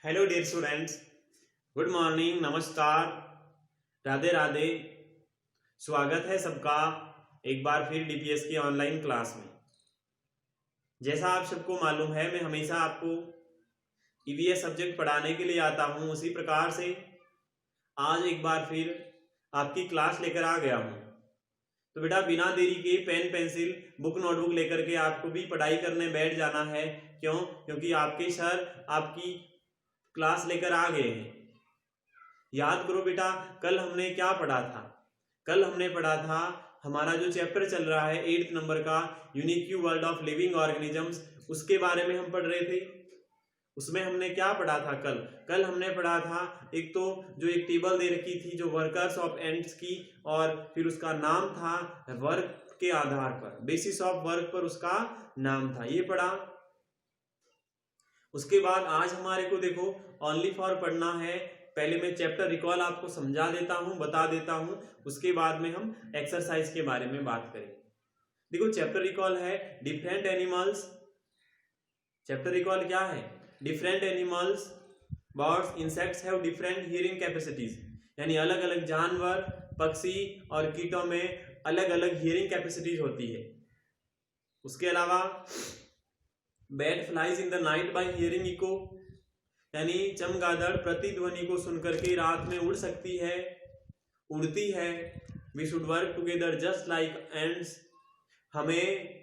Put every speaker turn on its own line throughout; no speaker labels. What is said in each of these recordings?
Hello dear students, good morning, नमस्कार, राधे राधे। स्वागत है सबका एक बार फिर डीपीएस की ऑनलाइन क्लास में। जैसा आप सबको मालूम है, मैं हमेशा आपको ईवीएस सब्जेक्ट पढ़ाने के लिए आता हूं। उसी प्रकार से आज एक बार फिर आपकी क्लास लेकर आ गया हूं। तो बेटा बिना देरी के पेन पेंसिल बुक नोटबुक लेकर के आपको भी पढ़ाई करने बैठ जाना है। क्यों? क्योंकि आपके सर आपकी क्लास लेकर आ गए हैं। याद करो बेटा, कल हमने क्या पढ़ा था? कल हमने पढ़ा था हमारा जो चैप्टर चल रहा है 8th नंबर का, unique world of living organisms, उसके बारे में हम पढ़ रहे थे। उसमें हमने क्या पढ़ा था? कल हमने पढ़ा था एक तो जो एक टेबल दे रखी थी जो वर्कर्स ऑफ एंड्स की, और फिर उसका नाम था वर्क के आधार पर, बेसिस ऑफ वर्क पर उसका नाम था, ये पढ़ा। उसके बाद आज हमारे को देखो ओनली फॉर पढ़ना है। पहले मैं चैप्टर रिकॉल आपको समझा देता हूं, बता देता हूं, उसके बाद में हम एक्सरसाइज के बारे में बात करेंगे। देखो चैप्टर रिकॉल है डिफरेंट एनिमल्स। चैप्टर रिकॉल क्या है? Different animals, birds, insects have different hearing capacities, यानी अलग अलग जानवर, पक्षी और कीटों में अलग अलग हियरिंग कैपेसिटीज होती है। उसके अलावा bat flies in the night by hearing echo, यानी चमगादड़ प्रतिध्वनि को सुनकर के रात में उड़ सकती है, उड़ती है। We should work together just like ants, हमें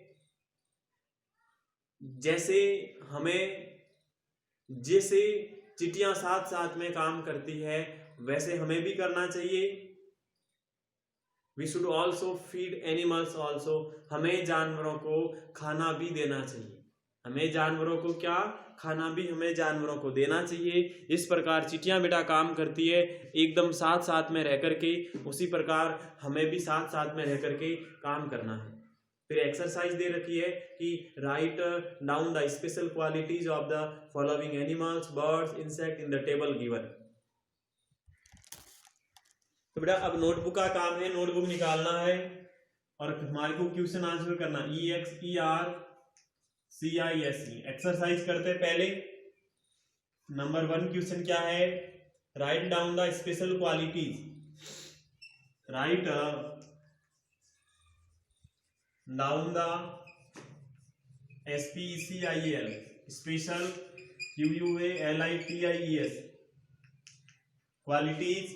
जैसे चिटियां साथ साथ में काम करती है वैसे हमें भी करना चाहिए। We should also feed animals also, हमें जानवरों को खाना भी देना चाहिए। हमें जानवरों को क्या खाना भी हमें जानवरों को देना चाहिए। इस प्रकार चिटियां बेटा काम करती है एकदम साथ साथ में रह करके, उसी प्रकार हमें भी साथ साथ में रह करके काम करना है। फिर एक्सरसाइज दे रखी है कि write down the special qualities of the following animals, birds, insect in the table given. तो बेटा अब नोटबुक का काम है, नोटबुक निकालना है और हमारे को क्वेश्चन आंसर करना। EXERCISE एक्सरसाइज करते पहले नंबर 1 क्वेश्चन क्या है? Write down the special qualities, write down the SPECIAL special QUALITIES qualities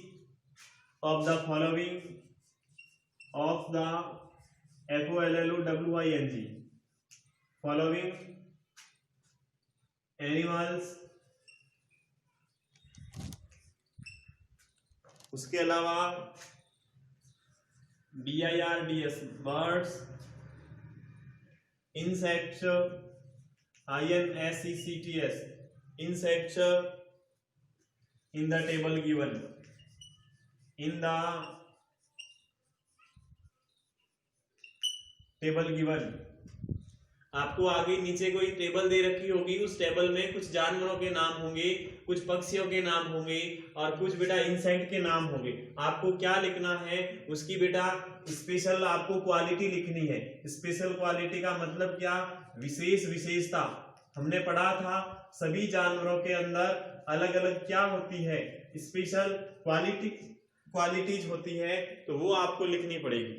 of the following of the FOLLOWING following animals। उसके अलावा BIRDS birds, insects, INSECTS insects in the table given, in the table given. आपको आगे नीचे कोई table दे रखी होगी, उस table में कुछ जानवरों के नाम होंगे, कुछ पक्षियों के नाम होंगे और कुछ बेटा इंसेक्ट के नाम होंगे। आपको क्या लिखना है? उसकी बेटा स्पेशल आपको क्वालिटी लिखनी है। स्पेशल क्वालिटी का मतलब क्या? विशेष विशेषता। हमने पढ़ा था सभी जानवरों के अंदर अलग अलग क्या होती है? स्पेशल क्वालिटीज होती है, तो वो आपको लिखनी पड़ेगी।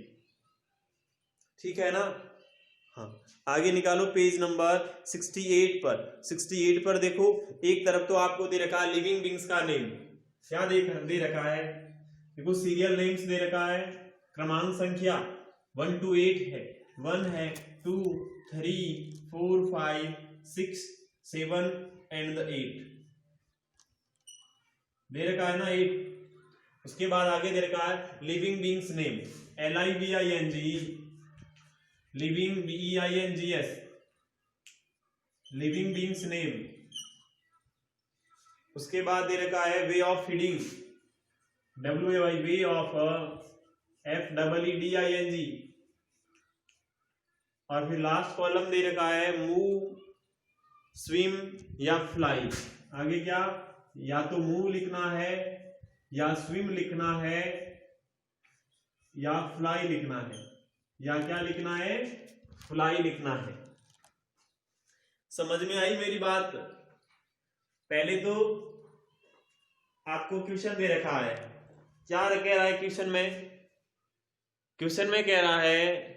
ठीक है ना? हाँ, आगे निकालो पेज नंबर 68 पर। 68 पर देखो, एक तरफ तो आपको दे रखा है लिविंग बींग्स का नेम। क्या दे रखा है? देखो सीरियल नेम्स दे रखा है, क्रमांक संख्या 1 to 8 है। 1 है, 2, 3, 4, 5, 6, 7 एंड 8 दे रखा है ना, 8। उसके बाद आगे दे रखा है living beings name, LIVING, living BEINGS, living beings name. उसके बाद दे रखा है way of feeding, WAY, way of FEEDING। और फिर लास्ट कॉलम दे रखा है मूव, स्विम या फ्लाई। आगे क्या? या तो मूव लिखना है, या स्विम लिखना है, या फ्लाई लिखना है, या क्या लिखना है? फ्लाई लिखना है। समझ में आई मेरी बात? पहले तो आपको क्वेश्चन दे रखा है, क्या कह रहा है क्वेश्चन में? क्वेश्चन में कह रहा है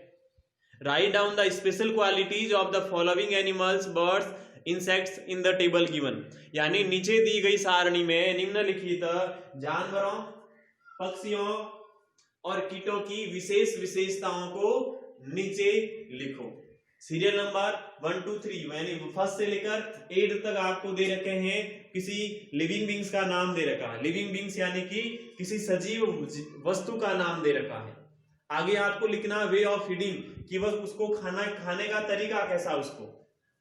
write down the special qualities of the following animals, birds, insects in the table given. यानी नीचे दी गई सारणी में निम्नलिखित जानवरों, पक्षियों और कीटों की विशेष विशेषताओं को नीचे लिखो। सीरियल नंबर 1 2 3 यानी फर्स्ट से लेकर 8 तक आपको दे रखे हैं, किसी लिविंग बींग्स का नाम दे रखा है। लिविंग बींग्स यानी कि किसी सजीव वस्तु का नाम दे रखा है। आगे आपको लिखना वे ऑफ फीडिंग, कि वह उसको खाने का तरीका कैसा, उसको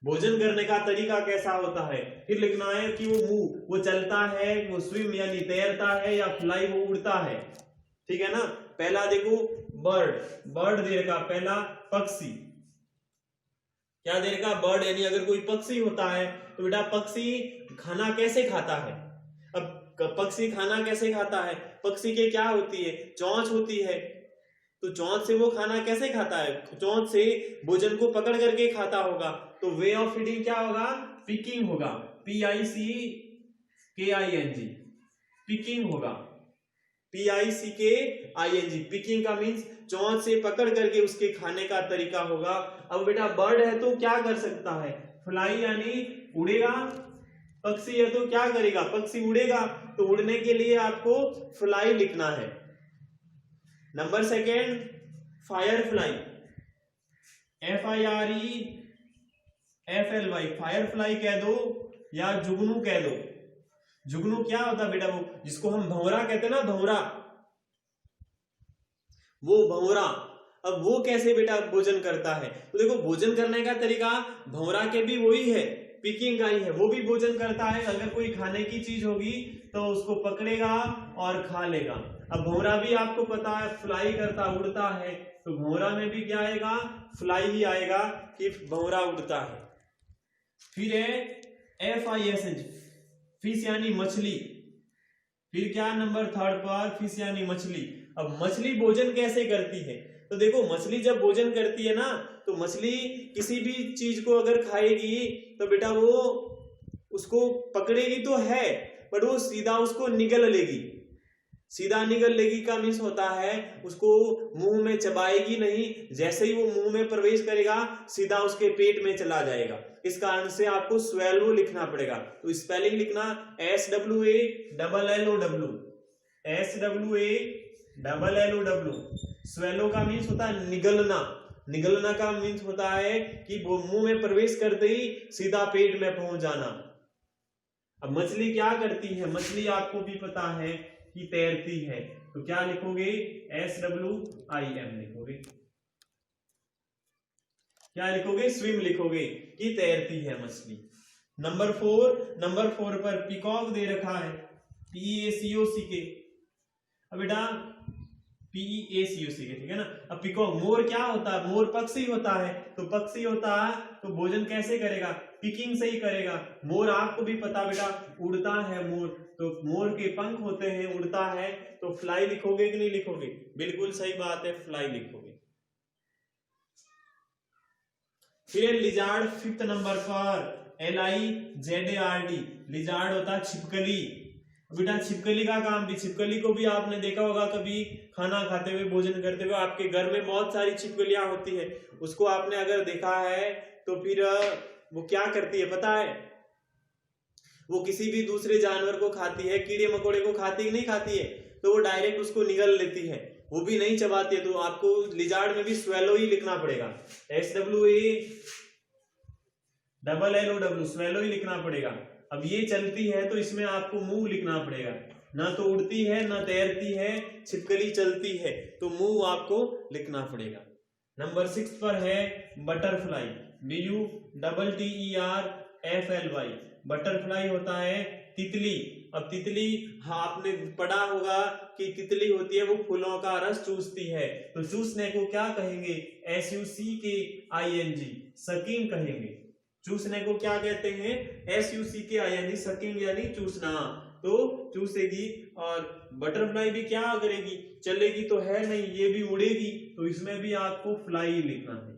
भोजन करने का तरीका कैसा होता है। फिर लिखना है कि वो चलता है, वो स्विम यानी तैरता है, या फ्लाई वो उड़ता है। ठीक है ना। पहला देखो बर्ड दे रखा, पहला पक्षी क्या दे रखा? बर्ड, यानी अगर कोई पक्षी होता है तो बेटा पक्षी खाना कैसे खाता है। अब पक्षी खाना कैसे खाता है? पक्षी के क्या होती है? चोंच होती है। तो चोंच से वो खाना कैसे खाता है? चोंच से भोजन को पकड़ करके खाता होगा। तो वे ऑफ फीडिंग क्या होगा? पिकिंग होगा, PICKING, पिकिंग होगा, PICKING। पिकिंग का मीन्स चोंच से पकड़ करके उसके खाने का तरीका होगा। अब बेटा बर्ड है तो क्या कर सकता है? फ्लाई यानी उड़ेगा। पक्षी है तो क्या करेगा? पक्षी उड़ेगा। तो उड़ने के लिए आपको फ्लाई लिखना है। Number second fire fly, FIREFLY, fire fly कह दो या जुगनू कह दो। जुगनू क्या होता है बेटा? वो जिसको हम भंवरा कहते हैं ना, भंवरा, वो भंवरा। अब वो कैसे बेटा भोजन करता है? तो देखो भोजन करने का तरीका भंवरा के भी वही है, पिकिंग का ही है। वो भी भोजन करता है, अगर कोई खाने की चीज होगी तो उसको पकड़ेगा और खा लेगा। अब भंवरा भी आपको पता है फ्लाई करता, उड़ता है, तो भंवरा में भी क्या आएगा? फ्लाई ही आएगा कि भंवरा उड़ता है। फिर है FISH, फिश यानी मछली। फिर क्या नंबर थर्ड पर? फिश यानी मछली। अब मछली भोजन कैसे करती है? तो देखो मछली जब भोजन करती है ना, तो मछली किसी भी चीज को अगर खाएगी तो बेटा वो उसको पकड़ेगी तो है, पर वो सीधा उसको निगल लेगी। सीधा निगल लेगी का मीन्स होता है उसको मुंह में चबाएगी नहीं, जैसे ही वो मुंह में प्रवेश करेगा सीधा उसके पेट में चला जाएगा। इस कारण से आपको स्वेलो लिखना पड़ेगा। तो स्पेलिंग लिखना SWALLOW, SWALLOW। स्वेलो का मीन्स होता है निगलना। निगलना का मीन्स होता है कि वो मुंह में प्रवेश करते ही सीधा पेट में पहुंच जाना। अब मछली क्या करती है? मछली आपको भी पता है कि तैरती है। तो क्या लिखोगे? SWIM लिखोगे। क्या लिखोगे? स्विम लिखोगे कि तैरती है मछली। नंबर 4 पर पीकॉक दे रखा है, PEACOCK। अब बेटा PEACOCK, ठीक है ना। अब पीकॉक, मोर क्या होता है? मोर पक्षी होता है। तो पक्षी होता है तो भोजन कैसे करेगा? पिकिंग से ही करेगा। मोर आपको भी पता बेटा उड़ता है मोर, तो मोर के पंख होते हैं, उड़ता है। तो फ्लाई लिखोगे कि नहीं लिखोगे? बिल्कुल सही बात है, फ्लाई लिखोगे। फिर लिजार्ड 5th नंबर पर, LIZARD। लिजार्ड होता है छिपकली। बेटा छिपकली का काम भी, छिपकली को भी आपने देखा होगा कभी खाना खाते हुए, भोजन करते हुए। आपके घर में बहुत सारी छिपकलियां होती है, उसको आपने अगर देखा है तो फिर वो क्या करती है पता है? वो किसी भी दूसरे जानवर को खाती है, कीड़े मकोड़े को खाती है, नहीं खाती है, तो वो डायरेक्ट उसको निगल लेती है, वो भी नहीं चबाती है। तो आपको लिजार्ड में भी स्वेलो ही लिखना पड़ेगा, SWALLOW, स्वेलो ही लिखना पड़ेगा। अब ये चलती है तो इसमें आपको मूव लिखना पड़ेगा। ना तो उड़ती है ना तैरती है, छिपकली चलती है, तो मूव आपको लिखना पड़ेगा। नंबर 6 पर है बटरफ्लाई, BUTTERFLY। बटरफ्लाई होता है तितली। अब तितली, हाँ आपने पढ़ा होगा कि तितली होती है वो फूलों का रस चूसती है, तो चूसने को क्या कहेंगे? SUCKING, सकिंग कहेंगे। चूसने को क्या कहते हैं? SUCKING, सकिंग यानी चूसना। तो चूसेगी। और बटरफ्लाई भी क्या करेगी? चलेगी तो है नहीं, ये भी उड़ेगी, तो इसमें भी आपको फ्लाई लिखना है।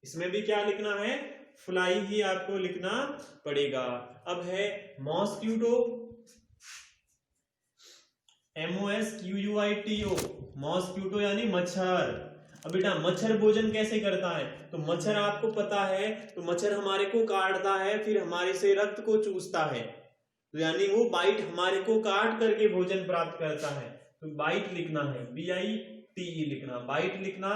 इसमें भी क्या लिखना है? फ्लाई ही आपको लिखना पड़ेगा। अब है मॉस्क्यूटो, MOSQUITO, मॉस्क्यूटो यानी मच्छर। अब बेटा मच्छर भोजन कैसे करता है? तो मच्छर आपको पता है, तो मच्छर हमारे को काटता है, फिर हमारे से रक्त को चूसता है, तो यानी वो बाइट हमारे को काट करके भोजन प्राप्त करता है। तो बाइट लिखना है, BITE लिखना, बाइट लिखना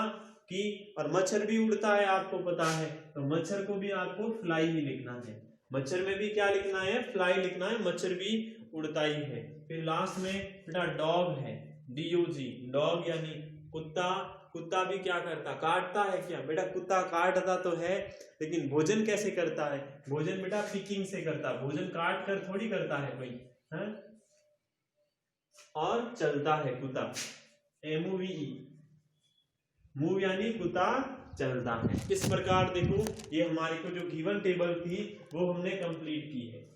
कि, और मच्छर भी उड़ता है आपको पता है, तो मच्छर को भी आपको फ्लाई ही लिखना है। मच्छर में भी क्या लिखना है? फ्लाई लिखना है, मच्छर भी उड़ता ही है। फिर लास्ट में बेटा डॉग है, DOG, डॉग यानी कुत्ता। कुत्ता भी क्या करता? काटता है क्या? बेटा कुत्ता काटता तो है, लेकिन भोजन कैसे करता है? भोजन बेटा पिकिंग से करता, भोजन काट कर थोड़ी करता है कोई, है? और चलता है कुत्ता, MOVE, मूव यानी कुत्ता चलता है। इस प्रकार देखो, ये हमारे को जो गिवन टेबल थी वो हमने कंप्लीट की है।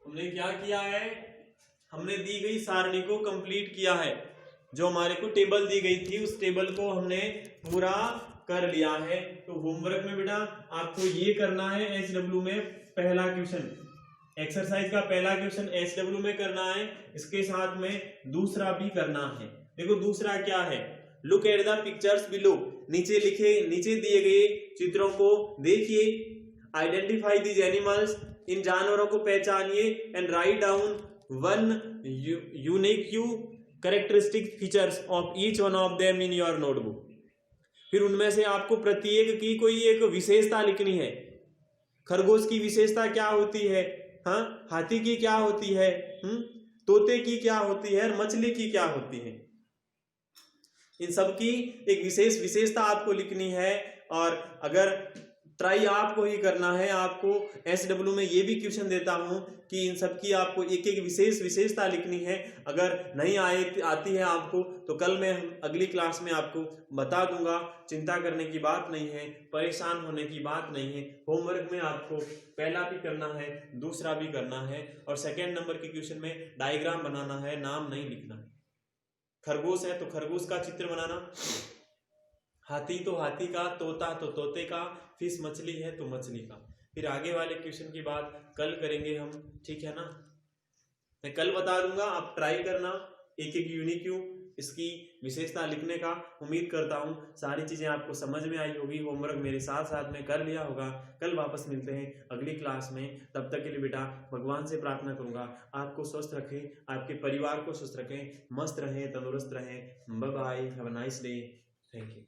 हमने क्या किया है? हमने दी गई सारणी को कंप्लीट किया है। जो हमारे को टेबल दी गई थी उस टेबल को हमने पूरा कर लिया है। तो होमवर्क में बेटा आपको ये करना है, HW में पहला क्वेश्चन, एक्सरसाइज का पहला क्वेश्चन HW में करना है, इसके साथ में दूसरा भी करना है। देखो दूसरा क्या है? Look at the pictures below, नीचे दिए गए चित्रों को देखिए, आइडेंटिफाई दीज एनिमल्स, इन जानवरों को पहचानिए, and write down one unique characteristic features of each one of them in your notebook. फिर उनमें से आपको प्रत्येक की कोई एक विशेषता लिखनी है। खरगोश की विशेषता क्या होती है? हाँ, हाथी की क्या होती है? तोते की क्या होती है? और मछली की क्या होती है? इन सब की एक विशेषता आपको लिखनी है। और अगर ट्राई आपको ही करना है, आपको SW में ये भी क्वेश्चन देता हूं कि इन सब की आपको एक एक विशेषता लिखनी है। अगर नहीं आती है आपको तो कल मैं अगली क्लास में आपको बता दूंगा। चिंता करने की बात नहीं है, परेशान होने की बात नहीं है। होमवर्क में आपको पहला भी करना है, दूसरा भी करना है, और सेकेंड नंबर के क्वेश्चन में डायग्राम बनाना है, नाम नहीं लिखना है। खरगोश है तो खरगोश का चित्र बनाना, हाथी तो हाथी का, तोता तो तोते का, फिश मछली है तो मछली का। फिर आगे वाले क्वेश्चन की बात कल करेंगे हम, ठीक है ना? मैं कल बता दूंगा, आप ट्राई करना एक एक यूनिक इसकी विशेषता लिखने का। उम्मीद करता हूँ सारी चीजें आपको समझ में आई होगी, होमवर्क मेरे साथ साथ में कर लिया होगा। कल वापस मिलते हैं अगली क्लास में, तब तक के लिए बेटा भगवान से प्रार्थना करूंगा आपको स्वस्थ रखें, आपके परिवार को स्वस्थ रखें, मस्त रहें, तंदुरुस्त रहें। Bye bye, have a nice day, thank you.